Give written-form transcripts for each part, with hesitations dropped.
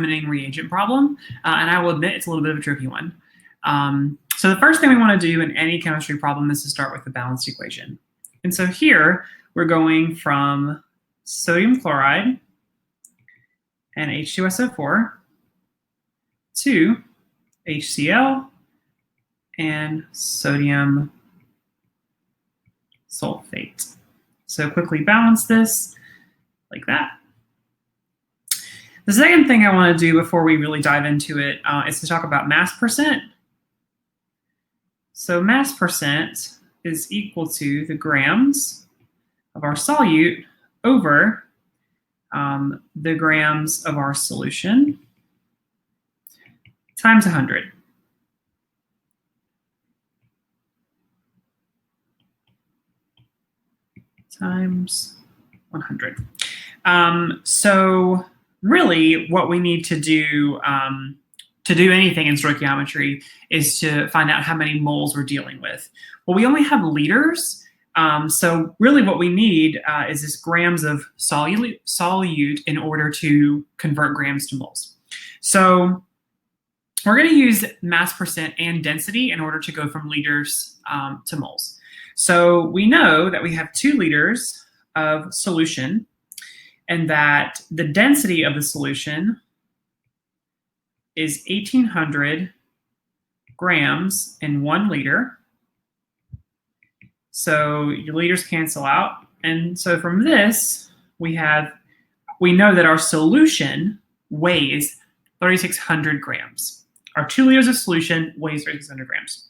limiting reagent problem, and I will admit it's a little bit of a tricky one. So the first thing we want to do in any chemistry problem is to start with the balanced equation. And so here we're going from sodium chloride and H2SO4 to HCl and sodium sulfate. So quickly balance this like that. The second thing I want to do before we really dive into it is to talk about mass percent. So mass percent is equal to the grams of our solute over the grams of our solution times 100. Times 100. So really what we need to do anything in stoichiometry is to find out how many moles we're dealing with. Well, we only have liters, so really what we need is this grams of solute in order to convert grams to moles. So we're going to use mass percent and density in order to go from liters to moles. So we know that we have 2 liters of solution and that the density of the solution is 1,800 grams in 1 liter. So your liters cancel out. And so from this, we know that our solution weighs 3,600 grams. Our 2 liters of solution weighs 3,600 grams.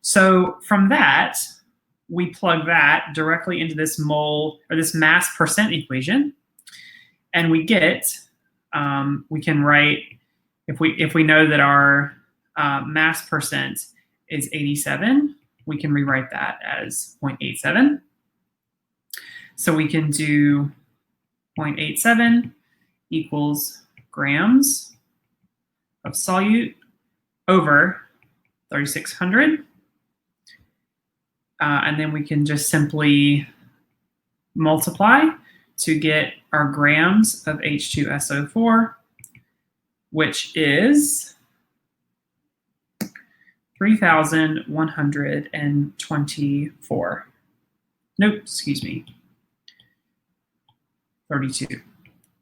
So from that, we plug that directly into this mole or this mass percent equation, and we get, we can write, if we know that our mass percent is 87, we can rewrite that as 0.87. So we can do 0.87 equals grams of solute over 3,600. And then we can just simply multiply to get our grams of H2SO4, which is 3,124. Nope, excuse me. 32.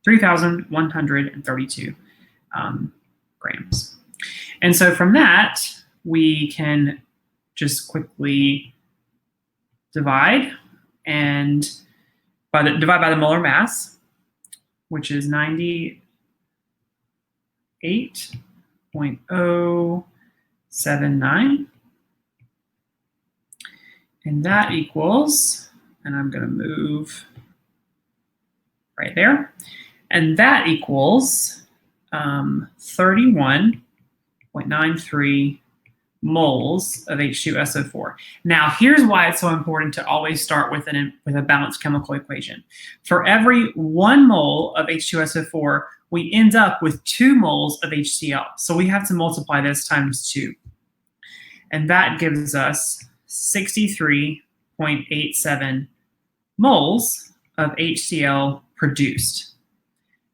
3,132 grams. And so from that, we can just quickly divide by the molar mass, which is 98.079. And that equals, and I'm going to move right there, and that equals 31.93 moles of H2SO4. Now, here's why it's so important to always start with a balanced chemical equation. For every 1 mole of H2SO4, we end up with 2 moles of HCl. So we have to multiply this times 2. And that gives us 63.87 moles of HCl produced.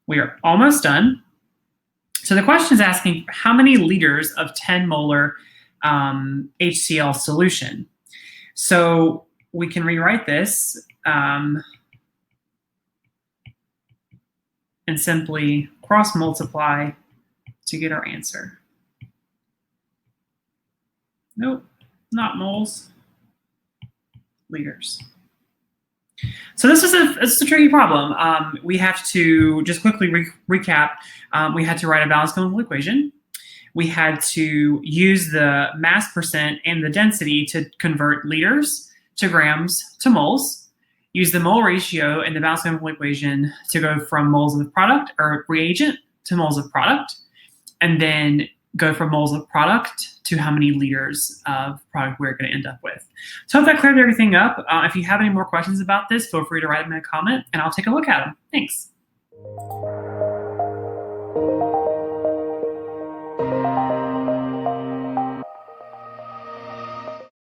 We are almost done. So the question is asking how many liters of 10 molar HCl solution. So we can rewrite this and simply cross multiply to get our answer. Nope, not moles, liters. So this is a tricky problem. We have to just quickly recap. We had to write a balanced chemical equation. We had to use the mass percent and the density to convert liters to grams to moles. Use the mole ratio in the balanced chemical equation to go from moles of product or reagent to moles of product, and then go from moles of product to how many liters of product we're going to end up with. So I hope that cleared everything up. If you have any more questions about this, feel free to write them in a comment and I'll take a look at them. Thanks.